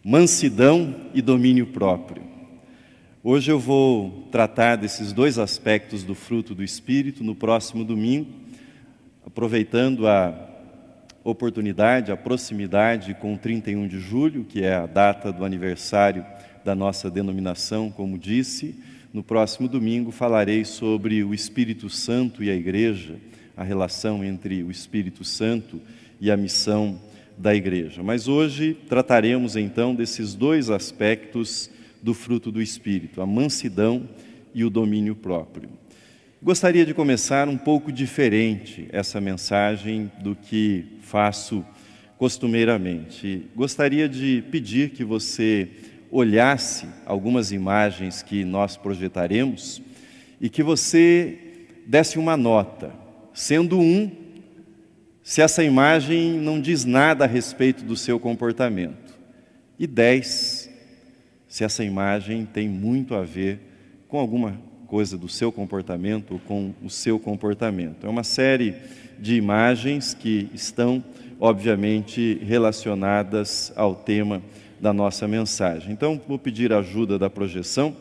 mansidão e domínio próprio. Hoje eu vou tratar desses dois aspectos do fruto do Espírito no próximo domingo, aproveitando a oportunidade, a proximidade com o 31 de julho, que é a data do aniversário da nossa denominação, como disse. No próximo domingo falarei sobre o Espírito Santo e a Igreja, a relação entre o Espírito Santo e a missão da Igreja. Mas hoje trataremos então desses dois aspectos do fruto do Espírito, a mansidão e o domínio próprio. Gostaria de começar um pouco diferente essa mensagem do que faço costumeiramente. Gostaria de pedir que você olhasse algumas imagens que nós projetaremos e que você desse uma nota, sendo se essa imagem não diz nada a respeito do seu comportamento, e 10, se essa imagem tem muito a ver com alguma coisa do seu comportamento ou com o seu comportamento. É uma série de imagens que estão, obviamente, relacionadas ao tema da nossa mensagem. Então, vou pedir a ajuda da projeção.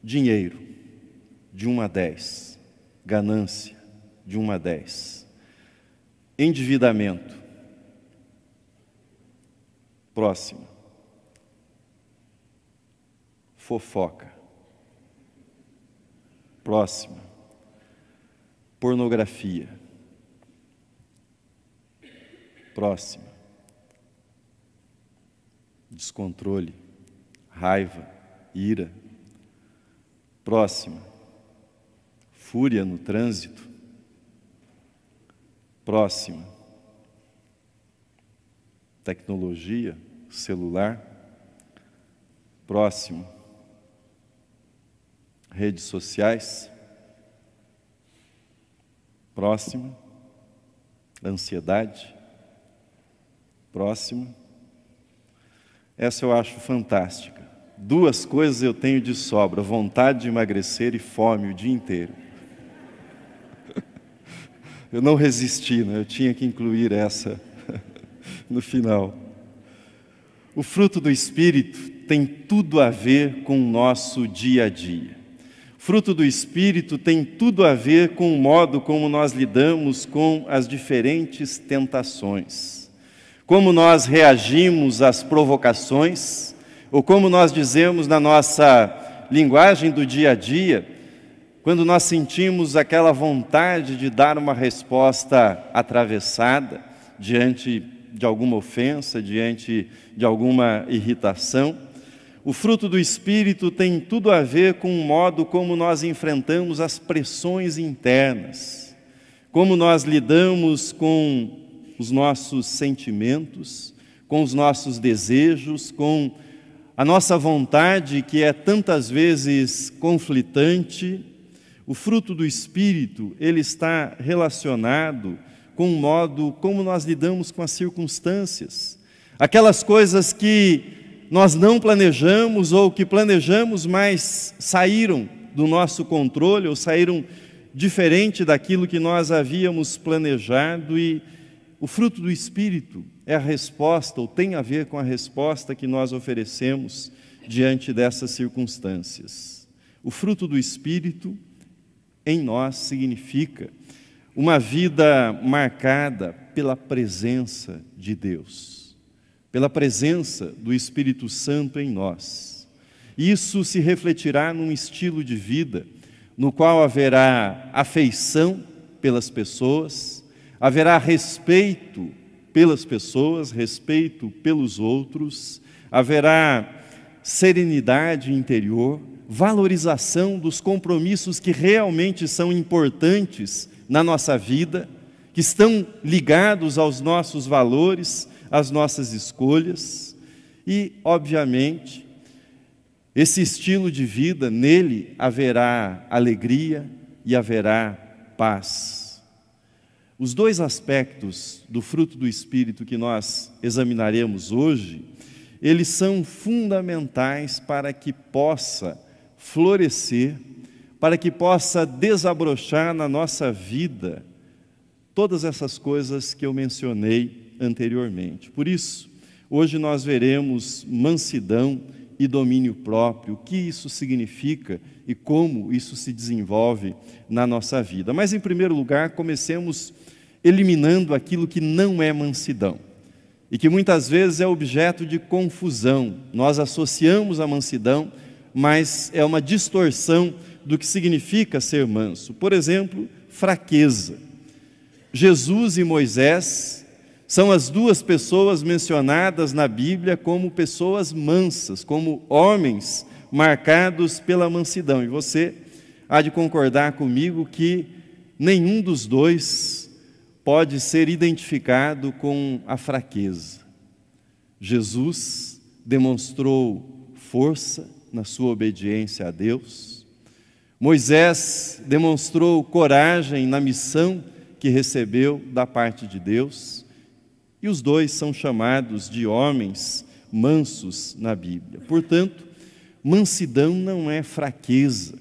Dinheiro, de 1 a 10. Ganância, de 1 a 10. Endividamento. Próxima. Fofoca. Próxima. Pornografia. Próxima. Descontrole, raiva, ira. Próxima. Fúria no trânsito. Próxima. Tecnologia, celular. Próximo. Redes sociais. Próxima. Ansiedade. Próxima. Essa eu acho fantástica. 2 coisas eu tenho de sobra: vontade de emagrecer e fome o dia inteiro. Eu não resisti, né? Eu tinha que incluir essa no final. O fruto do Espírito tem tudo a ver com o nosso dia a dia. O fruto do Espírito tem tudo a ver com o modo como nós lidamos com as diferentes tentações. Como nós reagimos às provocações, ou como nós dizemos na nossa linguagem do dia a dia, quando nós sentimos aquela vontade de dar uma resposta atravessada diante de alguma ofensa, diante de alguma irritação. O fruto do Espírito tem tudo a ver com o modo como nós enfrentamos as pressões internas, como nós lidamos com os nossos sentimentos, com os nossos desejos, com a nossa vontade que é tantas vezes conflitante. O fruto do Espírito, ele está relacionado com o modo como nós lidamos com as circunstâncias. Aquelas coisas que nós não planejamos ou que planejamos, mas saíram do nosso controle ou saíram diferente daquilo que nós havíamos planejado. E o fruto do Espírito é a resposta, ou tem a ver com a resposta que nós oferecemos diante dessas circunstâncias. O fruto do Espírito em nós significa uma vida marcada pela presença de Deus, pela presença do Espírito Santo em nós. Isso se refletirá num estilo de vida no qual haverá afeição pelas pessoas, haverá respeito pelas pessoas, respeito pelos outros, haverá serenidade interior, valorização dos compromissos que realmente são importantes na nossa vida, que estão ligados aos nossos valores, às nossas escolhas. E, obviamente, esse estilo de vida, nele haverá alegria e haverá paz. Os dois aspectos do fruto do Espírito que nós examinaremos hoje, eles são fundamentais para que possa florescer, para que possa desabrochar na nossa vida todas essas coisas que eu mencionei anteriormente. Por isso, Hoje nós veremos mansidão e domínio próprio, o que isso significa e como isso se desenvolve na nossa vida. Mas, em primeiro lugar, comecemos eliminando aquilo que não é mansidão e que muitas vezes é objeto de confusão. Nós associamos a mansidão, mas é uma distorção do que significa ser manso. Por exemplo, fraqueza. Jesus e Moisés são as duas pessoas mencionadas na Bíblia como pessoas mansas, como homens marcados pela mansidão. E você há de concordar comigo que nenhum dos dois pode ser identificado com a fraqueza. Jesus demonstrou força na sua obediência a Deus. Moisés demonstrou coragem na missão que recebeu da parte de Deus. E os dois são chamados de homens mansos na Bíblia. Portanto, mansidão não é fraqueza.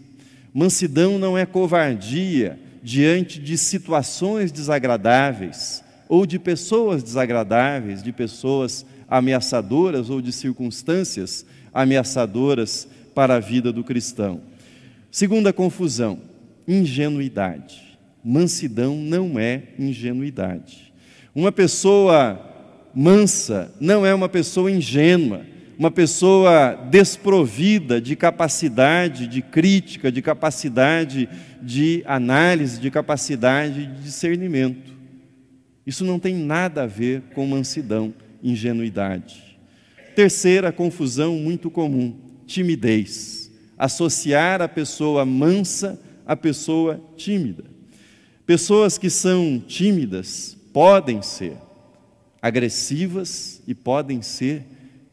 Mansidão não é covardia diante de situações desagradáveis ou de pessoas desagradáveis, de pessoas ameaçadoras ou de circunstâncias ameaçadoras para a vida do cristão. Segunda confusão, ingenuidade. Mansidão não é ingenuidade. Uma pessoa mansa não é uma pessoa ingênua, uma pessoa desprovida de capacidade de crítica, de capacidade de análise, de capacidade de discernimento. Isso não tem nada a ver com mansidão, ingenuidade. Terceira confusão muito comum, timidez. Associar a pessoa mansa à pessoa tímida. Pessoas que são tímidas podem ser agressivas e podem ser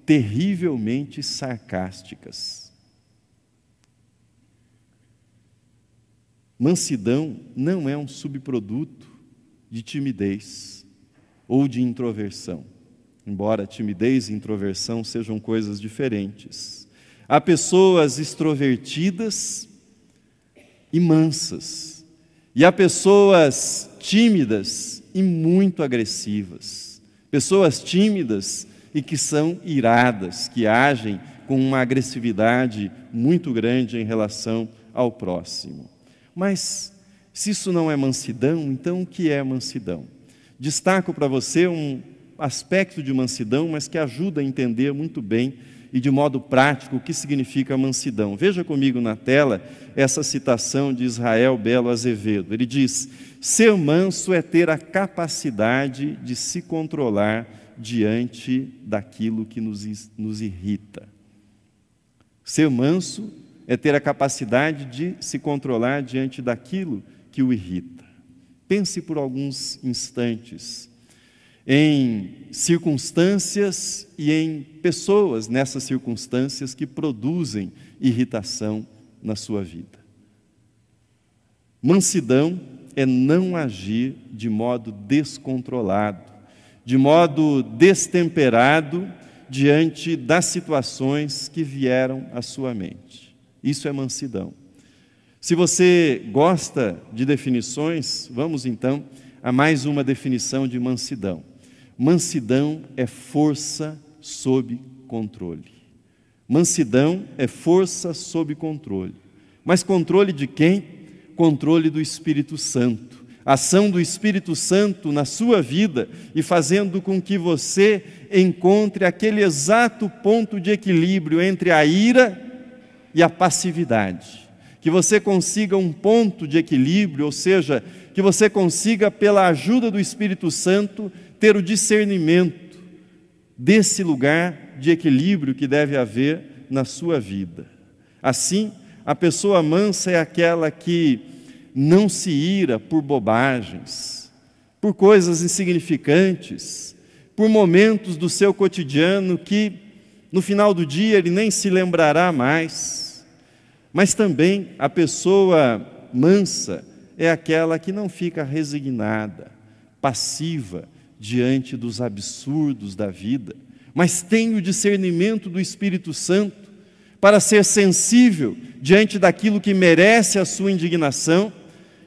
terrivelmente sarcásticas. Mansidão não é um subproduto de timidez ou de introversão, embora timidez e introversão sejam coisas diferentes. Há pessoas extrovertidas e mansas, e há pessoas tímidas e muito agressivas, pessoas tímidas e que são iradas, que agem com uma agressividade muito grande em relação ao próximo. Mas, se isso não é mansidão, então o que é mansidão? Destaco para você um aspecto de mansidão, mas que ajuda a entender muito bem e de modo prático o que significa mansidão. Veja comigo na tela essa citação de Israel Belo Azevedo. Ele diz: ser manso é ter a capacidade de se controlar diante daquilo que nos irrita. Ser manso é ter a capacidade de se controlar diante daquilo que o irrita. Pense por alguns instantes em circunstâncias e em pessoas nessas circunstâncias que produzem irritação na sua vida. Mansidão é não agir de modo descontrolado, de modo destemperado diante das situações que vieram à sua mente. Isso é mansidão. Se você gosta de definições, vamos então a mais uma definição de mansidão. Mansidão é força sob controle. Mansidão é força sob controle. Mas controle de quem? Controle do Espírito Santo. Ação do Espírito Santo na sua vida e fazendo com que você encontre aquele exato ponto de equilíbrio entre a ira e a passividade. Que você consiga um ponto de equilíbrio, ou seja, que você consiga, pela ajuda do Espírito Santo, ter o discernimento desse lugar de equilíbrio que deve haver na sua vida. Assim, a pessoa mansa é aquela que não se ira por bobagens, por coisas insignificantes, por momentos do seu cotidiano que, no final do dia, ele nem se lembrará mais. Mas também a pessoa mansa é aquela que não fica resignada, passiva diante dos absurdos da vida, mas tem o discernimento do Espírito Santo para ser sensível diante daquilo que merece a sua indignação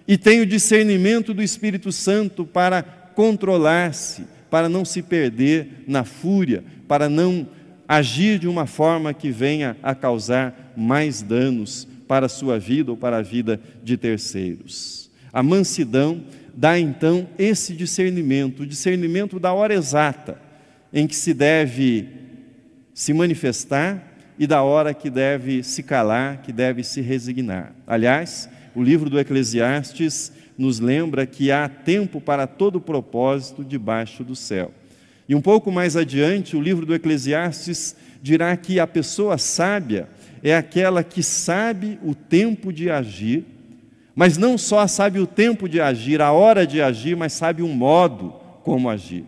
e tem o discernimento do Espírito Santo para controlar-se para não se perder na fúria, para não agir de uma forma que venha a causar mais danos para a sua vida ou para a vida de terceiros. A mansidão dá então esse discernimento, o discernimento da hora exata em que se deve se manifestar e da hora que deve se calar, que deve se resignar. Aliás, o livro do Eclesiastes nos lembra que há tempo para todo propósito debaixo do céu. E um pouco mais adiante, o livro do Eclesiastes dirá que a pessoa sábia é aquela que sabe o tempo de agir, mas não só sabe o tempo de agir, a hora de agir, mas sabe o modo como agir.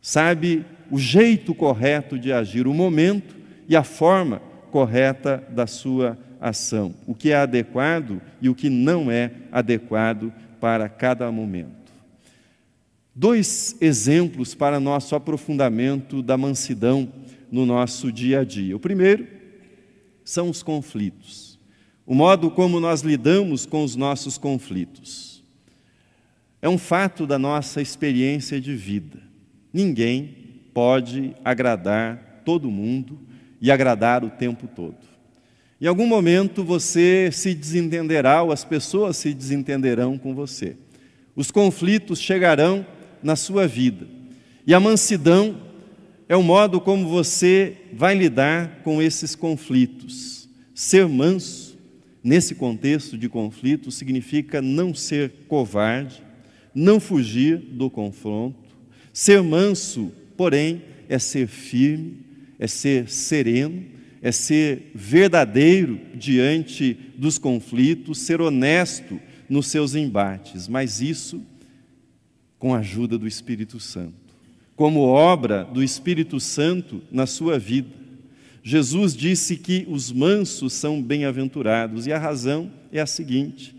Sabe o jeito correto de agir, o momento e a forma correta da sua ação, o que é adequado e o que não é adequado para cada momento. 2 exemplos para nosso aprofundamento da mansidão no nosso dia a dia. O primeiro são os conflitos, o modo como nós lidamos com os nossos conflitos. É um fato da nossa experiência de vida. Ninguém pode agradar todo mundo e agradar o tempo todo. Em algum momento você se desentenderá ou as pessoas se desentenderão com você. Os conflitos chegarão na sua vida. E a mansidão é o modo como você vai lidar com esses conflitos. Ser manso, nesse contexto de conflito, significa não ser covarde, não fugir do confronto. Ser manso, porém, é ser firme, é ser sereno, é ser verdadeiro diante dos conflitos, ser honesto nos seus embates, mas isso com a ajuda do Espírito Santo, como obra do Espírito Santo na sua vida. Jesus disse que os mansos são bem-aventurados, e a razão é a seguinte: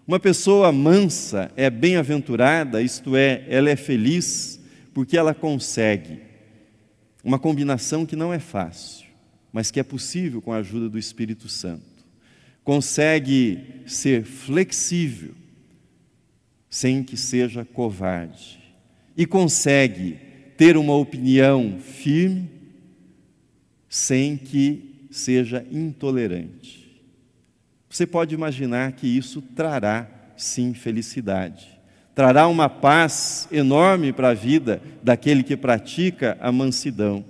uma pessoa mansa é bem-aventurada, isto é, ela é feliz, porque ela consegue uma combinação que não é fácil, mas que é possível com a ajuda do Espírito Santo. Consegue ser flexível, sem que seja covarde, e consegue ter uma opinião firme, sem que seja intolerante. Você pode imaginar que isso trará, sim, felicidade. Trará uma paz enorme para a vida daquele que pratica a mansidão.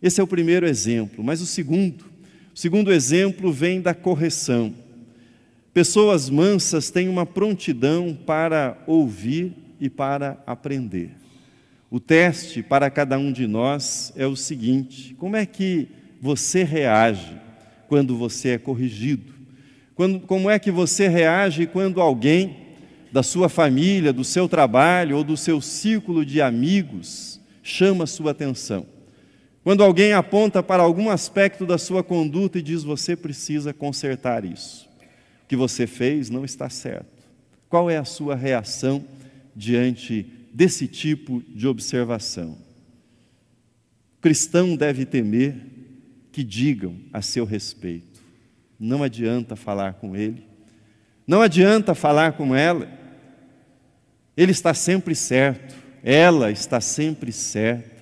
Esse é o primeiro exemplo, mas o segundo exemplo vem da correção. Pessoas mansas têm uma prontidão para ouvir e para aprender. O teste para cada um de nós é o seguinte: como é que você reage quando você é corrigido? Como é que você reage quando alguém da sua família, do seu trabalho ou do seu círculo de amigos chama a sua atenção? Quando alguém aponta para algum aspecto da sua conduta e diz: você precisa consertar isso. O que você fez não está certo. Qual é a sua reação diante desse tipo de observação? O cristão deve temer que digam a seu respeito. Não adianta falar com ele, não adianta falar com ela. Ele está sempre certo, ela está sempre certa.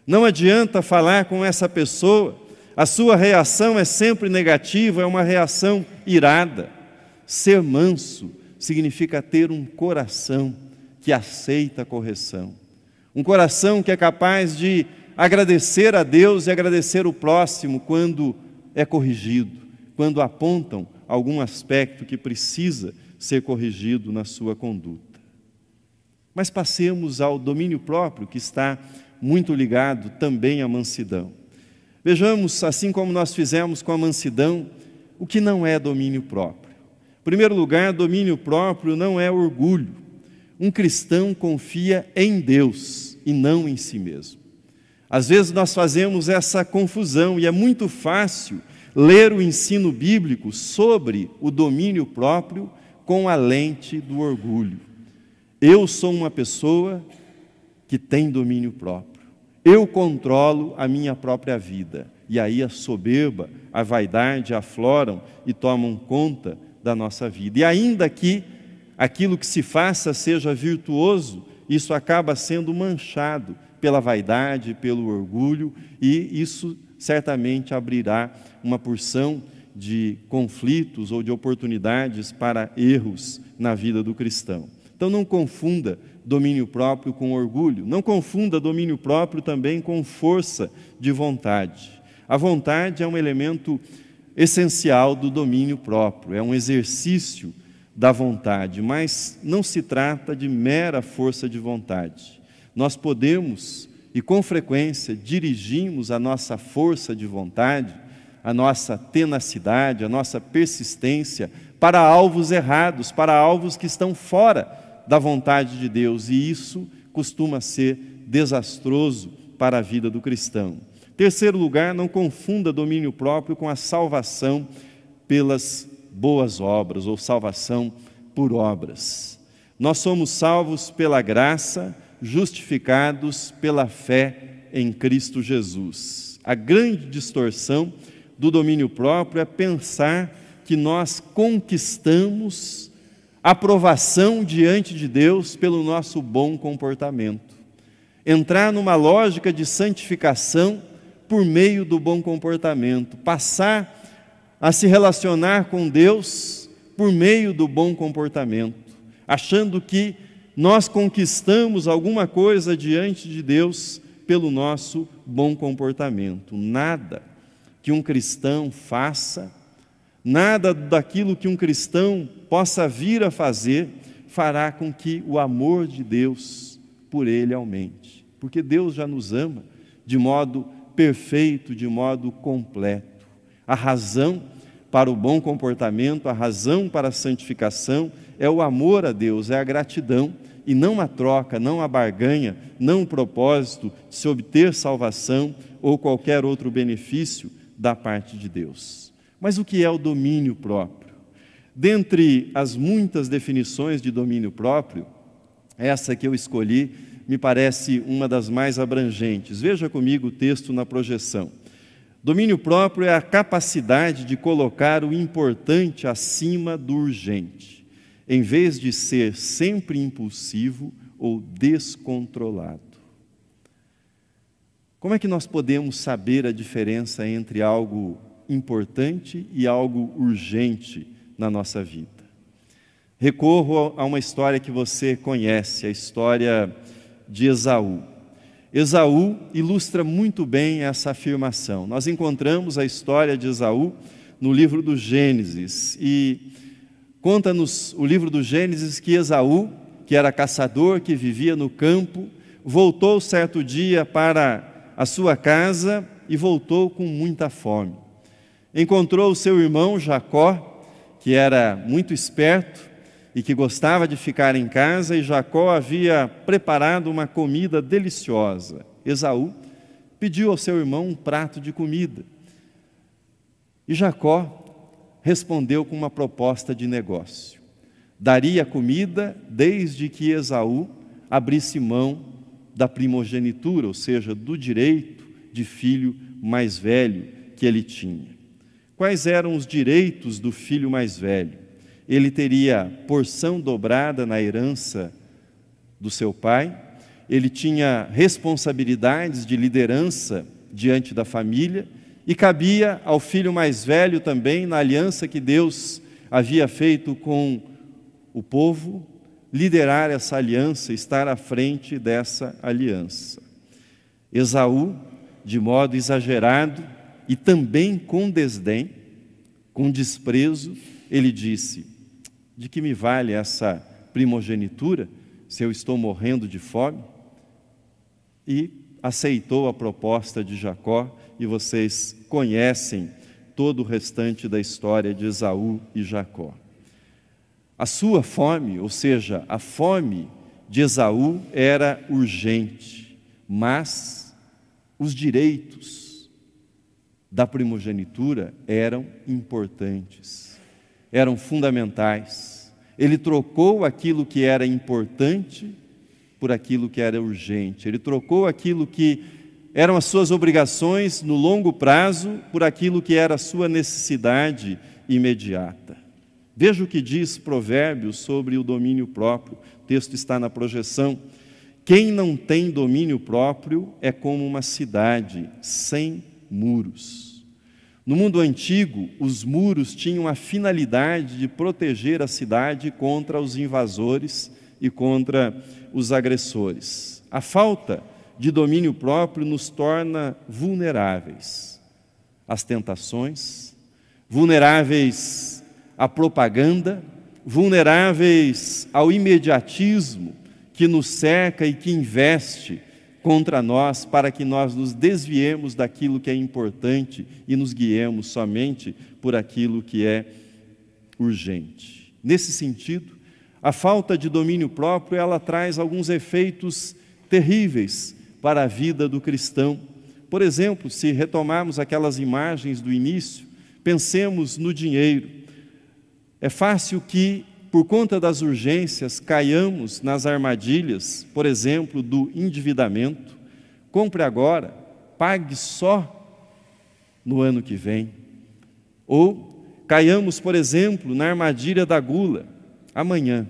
Não adianta falar com essa pessoa, a sua reação é sempre negativa, é uma reação irada. Ser manso significa ter um coração que aceita a correção. Um coração que é capaz de agradecer a Deus e agradecer o próximo quando é corrigido, quando apontam algum aspecto que precisa ser corrigido na sua conduta. Mas passemos ao domínio próprio, que está muito ligado também à mansidão. Vejamos, assim como nós fizemos com a mansidão, o que não é domínio próprio. Em primeiro lugar, domínio próprio não é orgulho. Um cristão confia em Deus e não em si mesmo. Às vezes nós fazemos essa confusão e é muito fácil ler o ensino bíblico sobre o domínio próprio com a lente do orgulho. Eu sou uma pessoa que tem domínio próprio. Eu controlo a minha própria vida. E aí a soberba, a vaidade afloram e tomam conta da nossa vida. E ainda que aquilo que se faça seja virtuoso isso acaba sendo manchado pela vaidade, pelo orgulho, e isso certamente abrirá uma porção de conflitos ou de oportunidades para erros na vida do cristão. Então não confunda domínio próprio com orgulho, não confunda domínio próprio também com força de vontade. A vontade é um elemento essencial do domínio próprio, é um exercício da vontade, mas não se trata de mera força de vontade. Nós podemos, e com frequência, dirigimos a nossa força de vontade, a nossa tenacidade, a nossa persistência para alvos errados, para alvos que estão fora da vontade de Deus, e isso costuma ser desastroso para a vida do cristão. Terceiro lugar, não confunda domínio próprio com a salvação pelas boas obras, ou salvação por obras. Nós somos salvos pela graça, justificados pela fé em Cristo Jesus. A grande distorção do domínio próprio é pensar que nós conquistamos aprovação diante de Deus pelo nosso bom comportamento. Entrar numa lógica de santificação por meio do bom comportamento, passar a se relacionar com Deus por meio do bom comportamento, achando que nós conquistamos alguma coisa diante de Deus pelo nosso bom comportamento. Nada que um cristão faça, nada daquilo que um cristão possa vir a fazer, fará com que o amor de Deus por ele aumente. Porque Deus já nos ama de modo perfeito, de modo completo. A razão para o bom comportamento, a razão para a santificação é o amor a Deus, é a gratidão, e não a troca, não a barganha, não o propósito de se obter salvação ou qualquer outro benefício da parte de Deus. Mas o que é o domínio próprio? Dentre as muitas definições de domínio próprio, essa que eu escolhi me parece uma das mais abrangentes. Veja comigo o texto na projeção. Domínio próprio é a capacidade de colocar o importante acima do urgente, em vez de ser sempre impulsivo ou descontrolado. Como é que nós podemos saber a diferença entre algo importante e algo urgente na nossa vida? Recorro a uma história que você conhece, a história de Esaú. Esaú ilustra muito bem essa afirmação. Nós encontramos a história de Esaú no livro do Gênesis, e conta-nos o livro do Gênesis que Esaú, que era caçador, que vivia no campo, voltou certo dia para a sua casa e voltou com muita fome. Encontrou o seu irmão Jacó, que era muito esperto e que gostava de ficar em casa, e Jacó havia preparado uma comida deliciosa. Esaú pediu ao seu irmão um prato de comida. E Jacó respondeu com uma proposta de negócio. Daria comida desde que Esaú abrisse mão da primogenitura, ou seja, do direito de filho mais velho que ele tinha. Quais eram os direitos do filho mais velho? Ele teria porção dobrada na herança do seu pai, ele tinha responsabilidades de liderança diante da família, e cabia ao filho mais velho também, na aliança que Deus havia feito com o povo, liderar essa aliança, estar à frente dessa aliança. Esaú, de modo exagerado e também com desdém, com desprezo, ele disse: de que me vale essa primogenitura se eu estou morrendo de fome? E aceitou a proposta de Jacó, e vocês conhecem todo o restante da história de Esaú e Jacó. A sua fome, ou seja, a fome de Esaú era urgente, mas os direitos da primogenitura eram importantes, eram fundamentais. Ele trocou aquilo que era importante por aquilo que era urgente. Ele trocou aquilo que eram as suas obrigações no longo prazo por aquilo que era a sua necessidade imediata. Veja o que diz Provérbios sobre o domínio próprio. O texto está na projeção. Quem não tem domínio próprio é como uma cidade sem muros. No mundo antigo, os muros tinham a finalidade de proteger a cidade contra os invasores e contra os agressores. A falta de domínio próprio nos torna vulneráveis às tentações, vulneráveis à propaganda, vulneráveis ao imediatismo que nos cerca e que investe contra nós para que nós nos desviemos daquilo que é importante e nos guiemos somente por aquilo que é urgente. Nesse sentido, a falta de domínio próprio, ela traz alguns efeitos terríveis para a vida do cristão. Por exemplo, se retomarmos aquelas imagens do início, pensemos no dinheiro. É fácil que, por conta das urgências, caiamos nas armadilhas, por exemplo, do endividamento. Compre agora, pague só no ano que vem. Ou caiamos, por exemplo, na armadilha da gula. Amanhã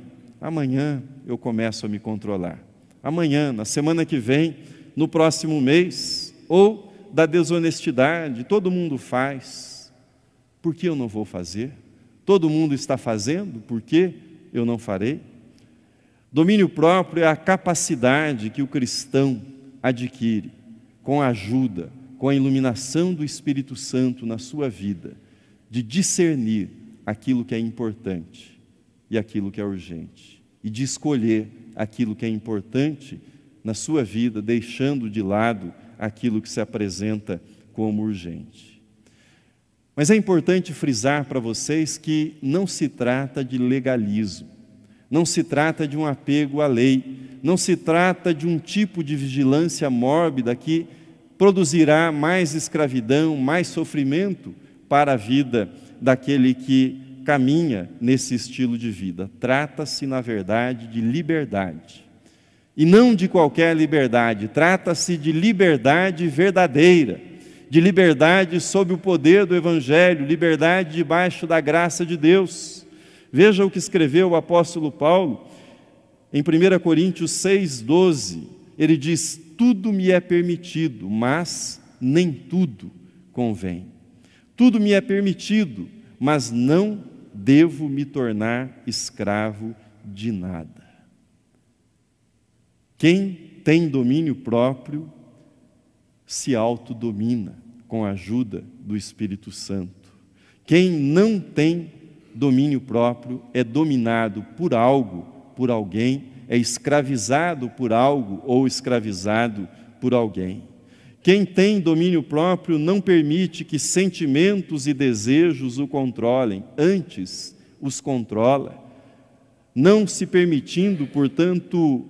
eu começo a me controlar. Amanhã, na semana que vem, no próximo mês. Ou da desonestidade, todo mundo faz. Por que eu não vou fazer? Todo mundo está fazendo, por que eu não farei? Domínio próprio é a capacidade que o cristão adquire com a ajuda, com a iluminação do Espírito Santo na sua vida, de discernir aquilo que é importante e aquilo que é urgente, e de escolher aquilo que é importante na sua vida, deixando de lado aquilo que se apresenta como urgente. Mas é importante frisar para vocês que não se trata de legalismo, não se trata de um apego à lei, não se trata de um tipo de vigilância mórbida que produzirá mais escravidão, mais sofrimento para a vida daquele que caminha nesse estilo de vida. Trata-se, na verdade, de liberdade. E não de qualquer liberdade, trata-se de liberdade verdadeira, de liberdade sob o poder do Evangelho, liberdade debaixo da graça de Deus. Veja o que escreveu o apóstolo Paulo em 1 Coríntios 6,12. Ele diz: tudo me é permitido, mas nem tudo convém. Tudo me é permitido, mas não devo me tornar escravo de nada. Quem tem domínio próprio se autodomina com a ajuda do Espírito Santo. Quem não tem domínio próprio é dominado por algo, por alguém, é escravizado por algo ou escravizado por alguém. Quem tem domínio próprio não permite que sentimentos e desejos o controlem, antes os controla, não se permitindo, portanto,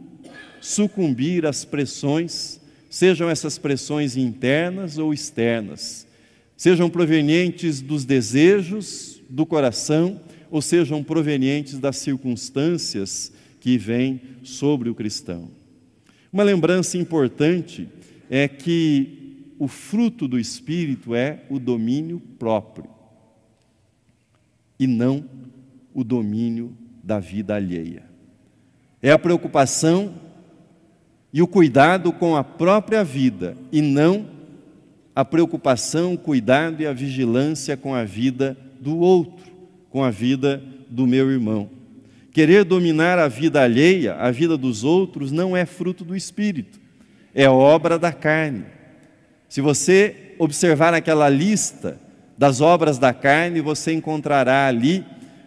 sucumbir às pressões, sejam essas pressões internas ou externas, sejam provenientes dos desejos do coração ou sejam provenientes das circunstâncias que vêm sobre o cristão. Uma lembrança importante é que o fruto do Espírito é o domínio próprio e não o domínio da vida alheia. É a preocupação e o cuidado com a própria vida e não a preocupação, o cuidado e a vigilância com a vida do outro, com a vida do meu irmão. Querer dominar a vida alheia, a vida dos outros, não é fruto do Espírito, é obra da carne. Se você observar aquela lista das obras da carne, você encontrará ali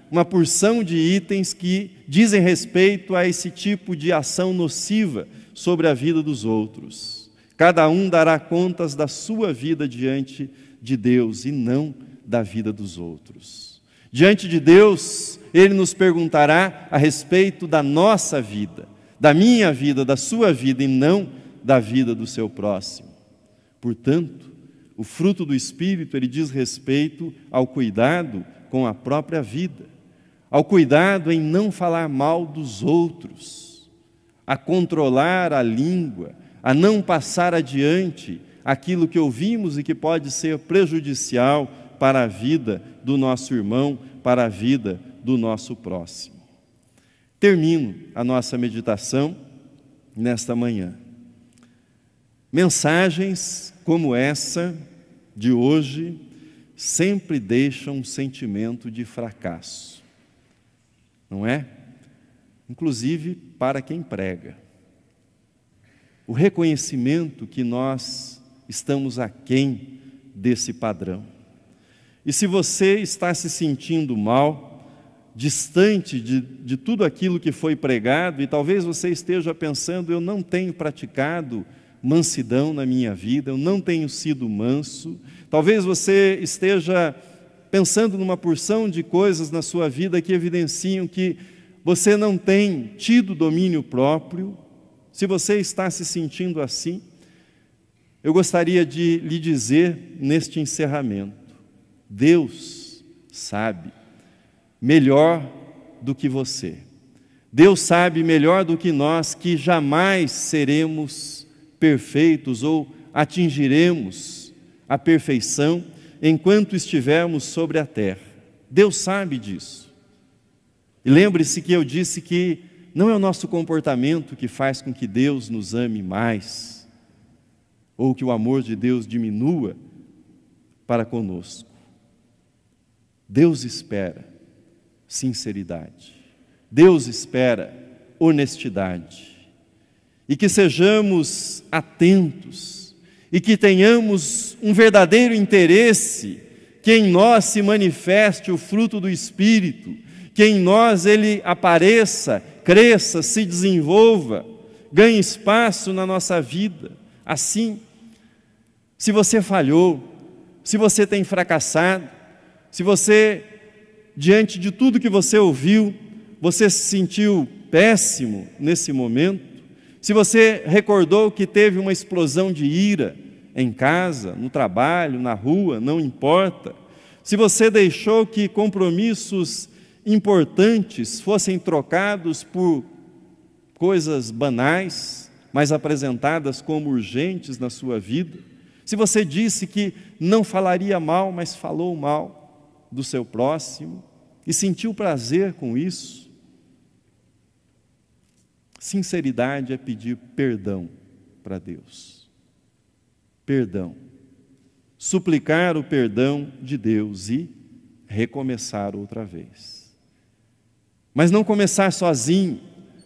uma porção de itens que dizem respeito a esse tipo de ação nociva sobre a vida dos outros. Cada um dará contas da sua vida diante de Deus e não da vida dos outros. Diante de Deus, Ele nos perguntará a respeito da nossa vida, da minha vida, da sua vida e não da vida do seu próximo. Portanto, o fruto do Espírito, ele diz respeito ao cuidado com a própria vida, ao cuidado em não falar mal dos outros, a controlar a língua, a não passar adiante aquilo que ouvimos e que pode ser prejudicial para a vida do nosso irmão, para a vida do nosso próximo. Termino a nossa meditação nesta manhã. Mensagens como essa de hoje sempre deixam um sentimento de fracasso, não é? Inclusive para quem prega. O reconhecimento que nós estamos aquém desse padrão. E se você está se sentindo mal, distante de tudo aquilo que foi pregado, e talvez você esteja pensando, eu não tenho praticado mansidão na minha vida, eu não tenho sido manso, talvez você esteja pensando numa porção de coisas na sua vida que evidenciam que você não tem tido domínio próprio. Se você está se sentindo assim, eu gostaria de lhe dizer neste encerramento, Deus sabe melhor do que você. Deus sabe melhor do que nós que jamais seremos perfeitos ou atingiremos a perfeição enquanto estivermos sobre a terra. Deus sabe disso. E lembre-se que eu disse que não é o nosso comportamento que faz com que Deus nos ame mais, ou que o amor de Deus diminua para conosco. Deus espera sinceridade. Deus espera honestidade. E que sejamos atentos e que tenhamos um verdadeiro interesse que em nós se manifeste o fruto do Espírito, que em nós ele apareça, cresça, se desenvolva, ganhe espaço na nossa vida. Assim, se você falhou, se você tem fracassado, se você, diante de tudo que você ouviu, você se sentiu péssimo nesse momento, se você recordou que teve uma explosão de ira em casa, no trabalho, na rua, não importa, se você deixou que compromissos importantes fossem trocados por coisas banais, mas apresentadas como urgentes na sua vida, se você disse que não falaria mal, mas falou mal do seu próximo e sentiu prazer com isso, sinceridade é pedir perdão para Deus. Perdão. Suplicar o perdão de Deus e recomeçar outra vez. Mas não começar sozinho,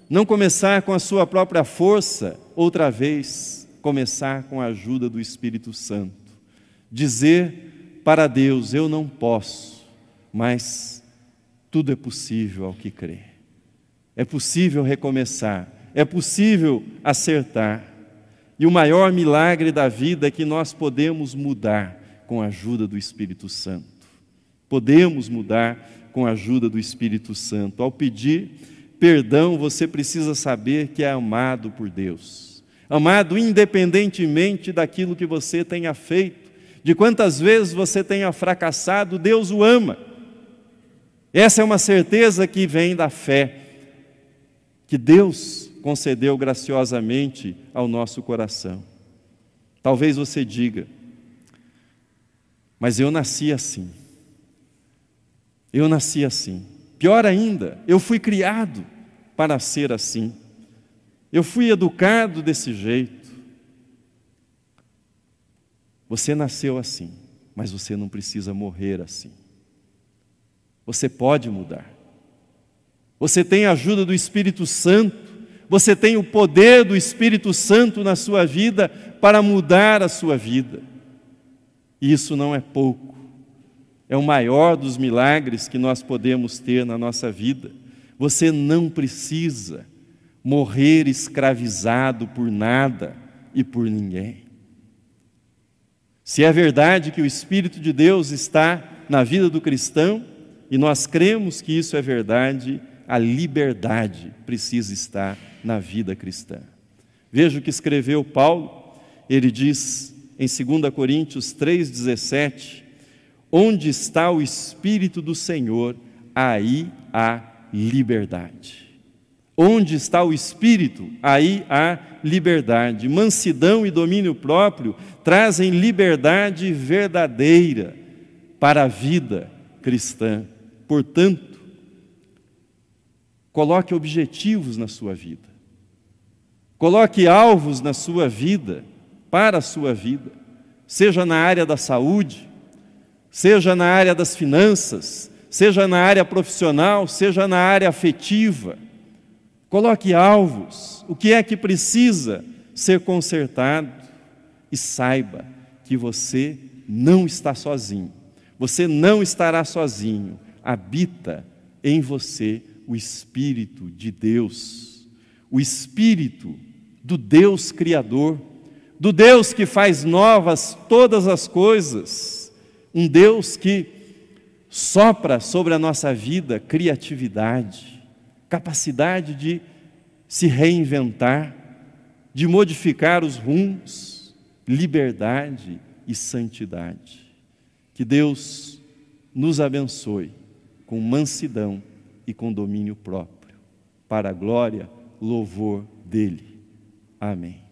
não começar com a sua própria força, outra vez começar com a ajuda do Espírito Santo. Dizer para Deus, eu não posso, mas tudo é possível ao que crê. É possível recomeçar, é possível acertar. E o maior milagre da vida é que nós podemos mudar com a ajuda do Espírito Santo. Podemos mudar com a ajuda do Espírito Santo. Ao pedir perdão, você precisa saber que é amado por Deus. Amado independentemente daquilo que você tenha feito, de quantas vezes você tenha fracassado, Deus o ama. Essa é uma certeza que vem da fé, que Deus concedeu graciosamente ao nosso coração. Talvez você diga, mas eu nasci assim. Eu nasci assim. Pior ainda, eu fui criado para ser assim. Eu fui educado desse jeito. Você nasceu assim, mas você não precisa morrer assim. Você pode mudar. Você tem a ajuda do Espírito Santo, você tem o poder do Espírito Santo na sua vida para mudar a sua vida. E isso não é pouco, é o maior dos milagres que nós podemos ter na nossa vida. Você não precisa morrer escravizado por nada e por ninguém. Se é verdade que o Espírito de Deus está na vida do cristão, e nós cremos que isso é verdade, a liberdade precisa estar na vida cristã. Veja o que escreveu Paulo, ele diz em 2 Coríntios 3,17, onde está o Espírito do Senhor, aí há liberdade. Onde está o Espírito, aí há liberdade. Mansidão e domínio próprio trazem liberdade verdadeira para a vida cristã. Portanto, coloque objetivos na sua vida. Coloque alvos na sua vida, para a sua vida, seja na área da saúde, seja na área das finanças, seja na área profissional, seja na área afetiva. Coloque alvos, o que é que precisa ser consertado, e saiba que você não está sozinho, você não estará sozinho, habita em você o Espírito de Deus, o Espírito do Deus Criador, do Deus que faz novas todas as coisas, um Deus que sopra sobre a nossa vida criatividade, capacidade de se reinventar, de modificar os rumos, liberdade e santidade. Que Deus nos abençoe com mansidão e com domínio próprio, para a glória, louvor dele. Amém.